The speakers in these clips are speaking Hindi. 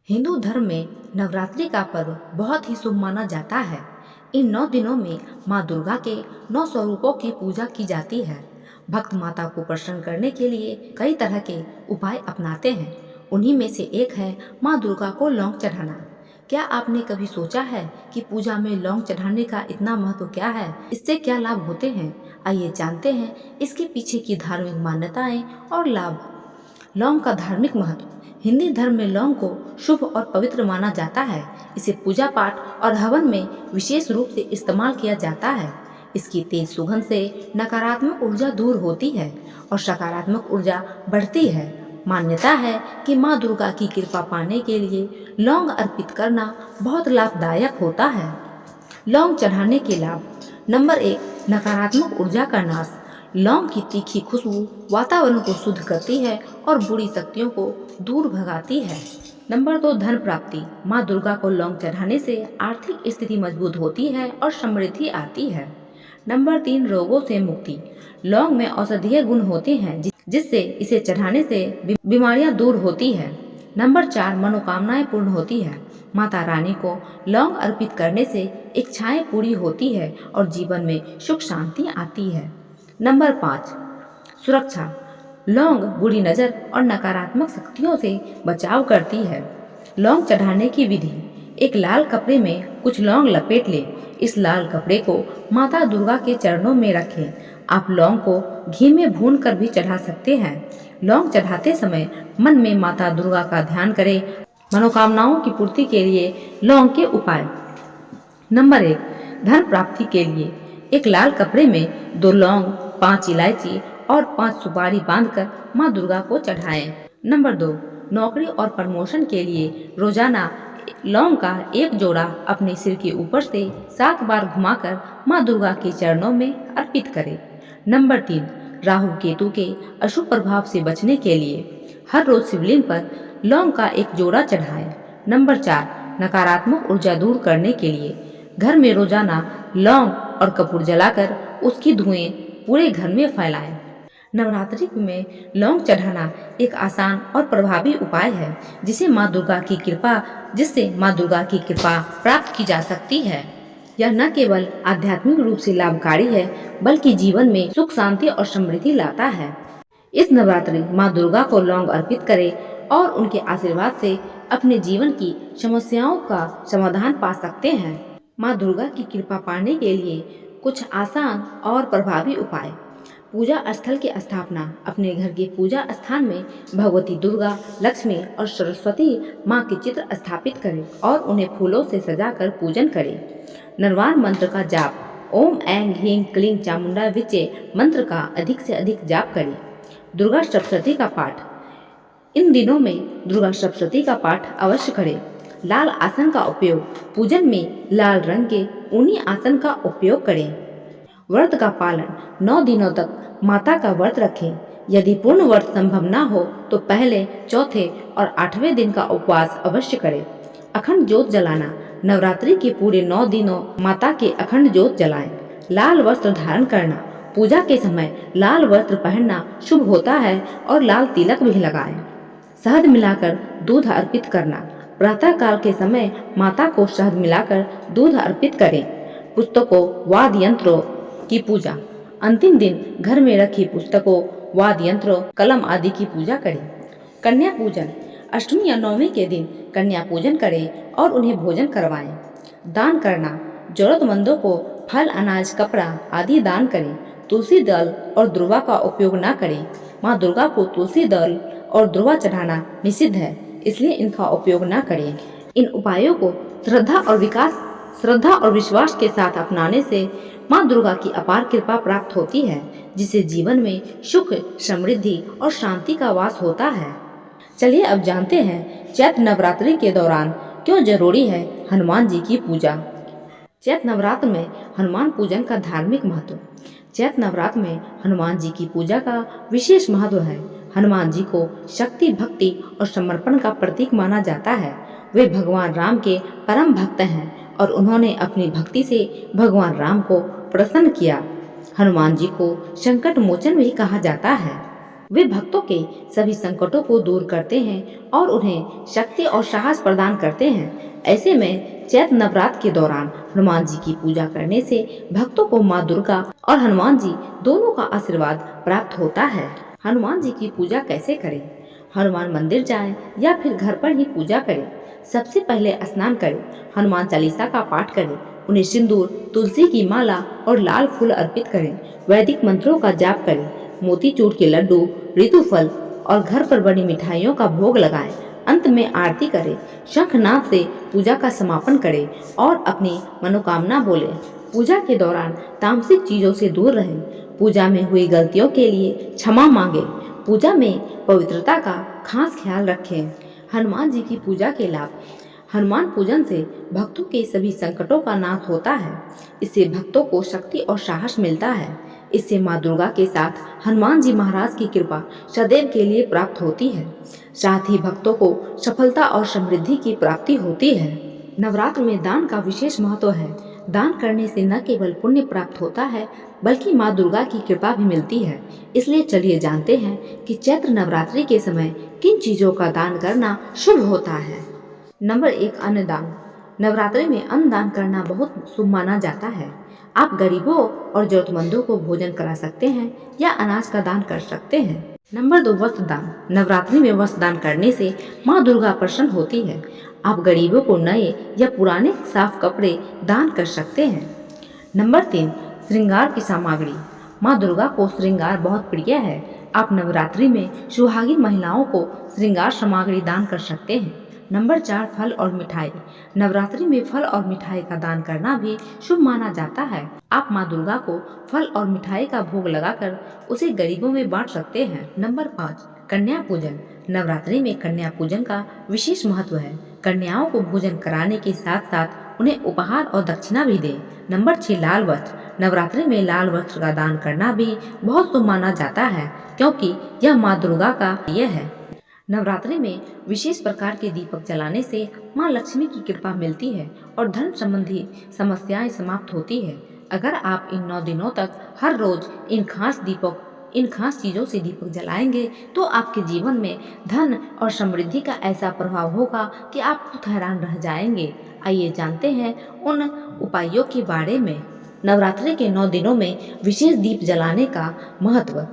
हिंदू धर्म में नवरात्रि का पर्व बहुत ही शुभ माना जाता है। इन 9 दिनों में माँ दुर्गा के 9 स्वरूपों की पूजा की जाती है। भक्त माता को प्रसन्न करने के लिए कई तरह के उपाय अपनाते हैं। उन्हीं में से एक है माँ दुर्गा को लौंग चढ़ाना। क्या आपने कभी सोचा है कि पूजा में लौंग चढ़ाने का इतना महत्व क्या है? इससे क्या लाभ होते हैं? आइए जानते हैं इसके पीछे की धार्मिक मान्यताएं और लाभ। लौंग का धार्मिक महत्व। हिंदी धर्म में लौंग को शुभ और पवित्र माना जाता है। इसे पूजा पाठ और हवन में विशेष रूप से इस्तेमाल किया जाता है। इसकी तेज सुगंध से नकारात्मक ऊर्जा दूर होती है और सकारात्मक ऊर्जा बढ़ती है। मान्यता है कि माँ दुर्गा की कृपा पाने के लिए लौंग अर्पित करना बहुत लाभदायक होता है। लौंग चढ़ाने के लाभ। नंबर 1, नकारात्मक ऊर्जा का नाश। लौंग की तीखी खुशबू वातावरण को शुद्ध करती है और बुरी शक्तियों को दूर भगाती है। नंबर 2, धन प्राप्ति। माँ दुर्गा को लौंग चढ़ाने से आर्थिक स्थिति मजबूत होती है और समृद्धि आती है। नंबर 3, रोगों से मुक्ति। लौंग में औषधीय गुण होते हैं जिससे इसे चढ़ाने से बीमारियां दूर होती है। नंबर 4, मनोकामनाएं पूर्ण होती है। माता रानी को लौंग अर्पित करने से इच्छाएं पूरी होती है और जीवन में सुख शांति आती है। नंबर 5, सुरक्षा। लौंग बुरी नज़र और नकारात्मक शक्तियों से बचाव करती है। लौंग चढ़ाने की विधि। एक लाल कपड़े में कुछ लौंग लपेट लें। इस लाल कपड़े को माता दुर्गा के चरणों में रखें। आप लौंग को घी में भून कर भी चढ़ा सकते हैं। लौंग चढ़ाते समय मन में माता दुर्गा का ध्यान करें। मनोकामनाओं की पूर्ति के लिए लौंग के उपाय। नंबर 1, धन प्राप्ति के लिए एक लाल कपड़े में 2 लौंग, 5 इलायची और 5 सुपारी बांधकर माँ दुर्गा को चढ़ाएं। नंबर 2, नौकरी और प्रमोशन के लिए रोजाना लौंग का एक जोड़ा अपने सिर के ऊपर से 7 बार घुमाकर माँ दुर्गा के चरणों में अर्पित करें। नंबर 3, राहु केतु के अशुभ प्रभाव से बचने के लिए हर रोज शिवलिंग पर लौंग का एक जोड़ा चढ़ाएं। नंबर 4, नकारात्मक ऊर्जा दूर करने के लिए घर में रोजाना लौंग और कपूर जलाकर उसकी धुएं पूरे घर में फैलाएं। नवरात्रि में लौंग चढ़ाना एक आसान और प्रभावी उपाय है जिससे माँ दुर्गा की कृपा प्राप्त की जा सकती है। यह न केवल आध्यात्मिक रूप से लाभकारी है बल्कि जीवन में सुख शांति और समृद्धि लाता है। इस नवरात्रि माँ दुर्गा को लौंग अर्पित करें और उनके आशीर्वाद से अपने जीवन की समस्याओं का समाधान पा सकते हैं। माँ दुर्गा की कृपा पाने के लिए कुछ आसान और प्रभावी उपाय। पूजा स्थल की स्थापना। अपने घर के पूजा स्थान में भगवती दुर्गा, लक्ष्मी और सरस्वती माँ के चित्र स्थापित करें और उन्हें फूलों से सजाकर पूजन करें। नरवार मंत्र का जाप। ओम ऐं ह्रीं क्लीं चामुंडा विचे मंत्र का अधिक से अधिक जाप करें। दुर्गा सप्तशती का पाठ। इन दिनों में दुर्गा सप्तशती का पाठ अवश्य करें। लाल आसन का उपयोग। पूजन में लाल रंग के ऊनी आसन का उपयोग करें। व्रत का पालन। 9 दिनों तक माता का व्रत रखें। यदि पूर्ण व्रत संभव न हो तो पहले, चौथे और 8वें दिन का उपवास अवश्य करें। अखंड ज्योत जलाना। नवरात्रि के पूरे 9 दिनों माता के अखंड ज्योत जलाएं। लाल वस्त्र धारण करना। पूजा के समय लाल वस्त्र पहनना शुभ होता है और लाल तिलक भी लगाएं। शहद मिलाकर दूध अर्पित करना। प्रातः काल के समय माता को शहद मिलाकर दूध अर्पित करें। पुस्तकों, वाद्य यंत्रों की पूजा। अंतिम दिन घर में रखी पुस्तकों, वाद्य यंत्रों, कलम आदि की पूजा करें। कन्या पूजन। अष्टमी या 9वीं के दिन कन्या पूजन करें और उन्हें भोजन करवाएं। दान करना। जरूरतमंदों को फल, अनाज, कपड़ा आदि दान करें। तुलसी दल और दुर्वा का उपयोग न करें। माँ दुर्गा को तुलसी दल और दुर्वा चढ़ाना निषिद्ध है, इसलिए इनका उपयोग न करें। इन उपायों को श्रद्धा और विश्वास के साथ अपनाने से माँ दुर्गा की अपार कृपा प्राप्त होती है जिससे जीवन में सुख, समृद्धि और शांति का वास होता है। चलिए अब जानते हैं चैत्र नवरात्रि के दौरान क्यों जरूरी है हनुमान जी की पूजा। चैत्र नवरात्र में हनुमान पूजन का धार्मिक महत्व। चैत्र नवरात्र में हनुमान जी की पूजा का विशेष महत्व है। हनुमान जी को शक्ति, भक्ति और समर्पण का प्रतीक माना जाता है। वे भगवान राम के परम भक्त हैं और उन्होंने अपनी भक्ति से भगवान राम को प्रसन्न किया। हनुमान जी को संकट मोचन भी कहा जाता है। वे भक्तों के सभी संकटों को दूर करते हैं और उन्हें शक्ति और साहस प्रदान करते हैं। ऐसे में चैत्र नवरात्र के दौरान हनुमान जी की पूजा करने से भक्तों को माँ दुर्गा और हनुमान जी दोनों का आशीर्वाद प्राप्त होता है। हनुमान जी की पूजा कैसे करें? हनुमान मंदिर जाएं या फिर घर पर ही पूजा करें। सबसे पहले स्नान करें, हनुमान चालीसा का पाठ करें, उन्हें सिंदूर, तुलसी की माला और लाल फूल अर्पित करें। वैदिक मंत्रों का जाप करें, मोतीचूर के लड्डू, ऋतुफल और घर पर बनी मिठाइयों का भोग लगाएं। अंत में आरती करें, शंखनाद से पूजा का समापन करें और अपनी मनोकामना बोलें। पूजा के दौरान तामसिक चीजों से दूर रहें। पूजा में हुई गलतियों के लिए क्षमा मांगें। पूजा में पवित्रता का खास ख्याल रखें। हनुमान जी की पूजा के लाभ। हनुमान पूजन से भक्तों के सभी संकटों का नाश होता है। इससे भक्तों को शक्ति और साहस मिलता है। इससे माँ दुर्गा के साथ हनुमान जी महाराज की कृपा सदैव के लिए प्राप्त होती है। साथ ही भक्तों को सफलता और समृद्धि की प्राप्ति होती है। नवरात्र में दान का विशेष महत्व है। दान करने से न केवल पुण्य प्राप्त होता है बल्कि माँ दुर्गा की कृपा भी मिलती है। इसलिए चलिए जानते हैं कि चैत्र नवरात्रि के समय किन चीजों का दान करना शुभ होता है। नंबर 1, अन्नदान। नवरात्रि में अन्न दान करना बहुत शुभ माना जाता है। आप गरीबों और जरूरतमंदों को भोजन करा सकते हैं या अनाज का दान कर सकते हैं। नंबर 2, वस्त्र दान। नवरात्रि में वस्त्र दान करने से माँ दुर्गा प्रसन्न होती है। आप गरीबों को नए या पुराने साफ कपड़े दान कर सकते हैं। नंबर 3, श्रृंगार की सामग्री। माँ दुर्गा को श्रृंगार बहुत प्रिय है। आप नवरात्रि में सुहागिन महिलाओं को श्रृंगार सामग्री दान कर सकते हैं। नंबर 4, फल और मिठाई। नवरात्रि में फल और मिठाई का दान करना भी शुभ माना जाता है। आप माँ दुर्गा को फल और मिठाई का भोग लगाकर उसे गरीबों में बांट सकते हैं। नंबर 5, कन्या पूजन। नवरात्रि में कन्या पूजन का विशेष महत्व है। कन्याओं को भोजन कराने के साथ साथ उन्हें उपहार और दक्षिणा भी दें। नंबर 6, लाल वस्त्र। नवरात्रि में लाल वस्त्र का दान करना भी बहुत शुभ माना जाता है क्योंकि यह माँ दुर्गा का प्रिय है। नवरात्रि में विशेष प्रकार के दीपक जलाने से माँ लक्ष्मी की कृपा मिलती है और धन संबंधी समस्याएं समाप्त होती है। अगर आप इन 9 दिनों तक हर रोज इन खास चीजों से दीपक जलाएंगे तो आपके जीवन में धन और समृद्धि का ऐसा प्रभाव होगा कि आप खुद हैरान रह जाएंगे। आइए जानते हैं उन उपायों के बारे में। नवरात्रि के 9 दिनों में विशेष दीप जलाने का महत्व।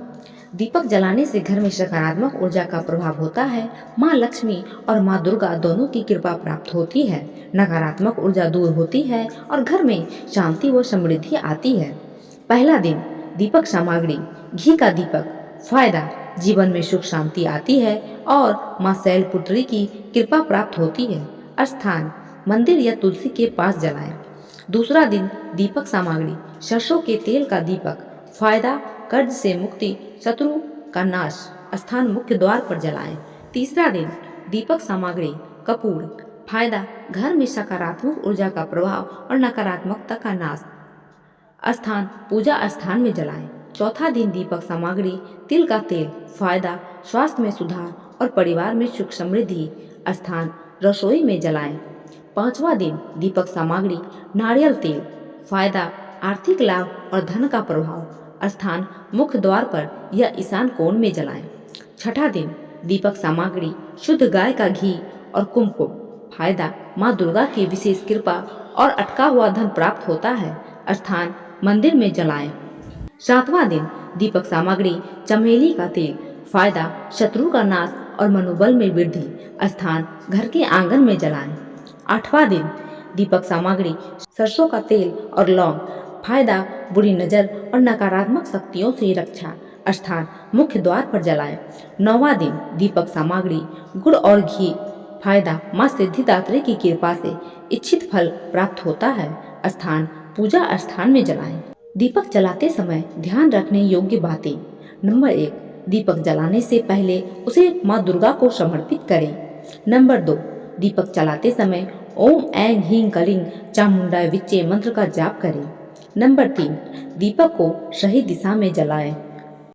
दीपक जलाने से घर में सकारात्मक ऊर्जा का प्रभाव होता है। माँ लक्ष्मी और माँ दुर्गा दोनों की कृपा प्राप्त होती है। नकारात्मक ऊर्जा दूर होती है और घर में शांति व समृद्धि आती है। पहला दिन, दीपक सामग्री। घी का दीपक। फायदा, जीवन में सुख शांति आती है और माँ शैलपुत्री की कृपा प्राप्त होती है। स्थान, मंदिर या तुलसी के पास जलाएं। दूसरा दिन, दीपक सामग्री। सरसों के तेल का दीपक। फायदा, कर्ज से मुक्ति, शत्रु का नाश। स्थान, मुख्य द्वार पर जलाएं। तीसरा दिन, दीपक सामग्री। कपूर। फायदा, घर में सकारात्मक ऊर्जा का प्रभाव और नकारात्मकता का नाश। स्थान, पूजा स्थान में जलाएं। चौथा दिन, दीपक सामग्री। तिल का तेल। फायदा, स्वास्थ्य में सुधार और परिवार में सुख समृद्धि। स्थान, रसोई में जलाएं। पांचवा दिन, दीपक सामग्री। नारियल तेल। फायदा, आर्थिक लाभ और धन का प्रभाव। स्थान, मुख्य द्वार पर या ईशान कोण में जलाएं। छठा दिन, दीपक सामग्री। शुद्ध गाय का घी और कुमकुम। फायदा, माँ दुर्गा की विशेष कृपा और अटका हुआ धन प्राप्त होता है। स्थान, मंदिर में जलाएं। सातवां दिन, दीपक सामग्री। चमेली का तेल। फायदा, शत्रु का नाश और मनोबल में वृद्धि। स्थान, घर के आंगन में जलाएं। आठवां दिन, दीपक सामग्री। सरसों का तेल और लौंग। फायदा, बुरी नजर और नकारात्मक शक्तियों से रक्षा। स्थान, मुख्य द्वार पर जलाएं। नौवां दिन, दीपक सामग्री। गुड़ और घी। फायदा, माँ सिद्धिदात्री की कृपा से इच्छित फल प्राप्त होता है। स्थान, पूजा स्थान में जलाएं। दीपक जलाते समय ध्यान रखने योग्य बातें। नंबर 1, दीपक जलाने से पहले उसे माँ दुर्गा को समर्पित करें। नंबर 2, दीपक जलाते समय ओम ऐं ह्रीं क्लीं चामुंडाय विच्चे मंत्र का जाप करें। नंबर 3, दीपक को सही दिशा में जलाएं।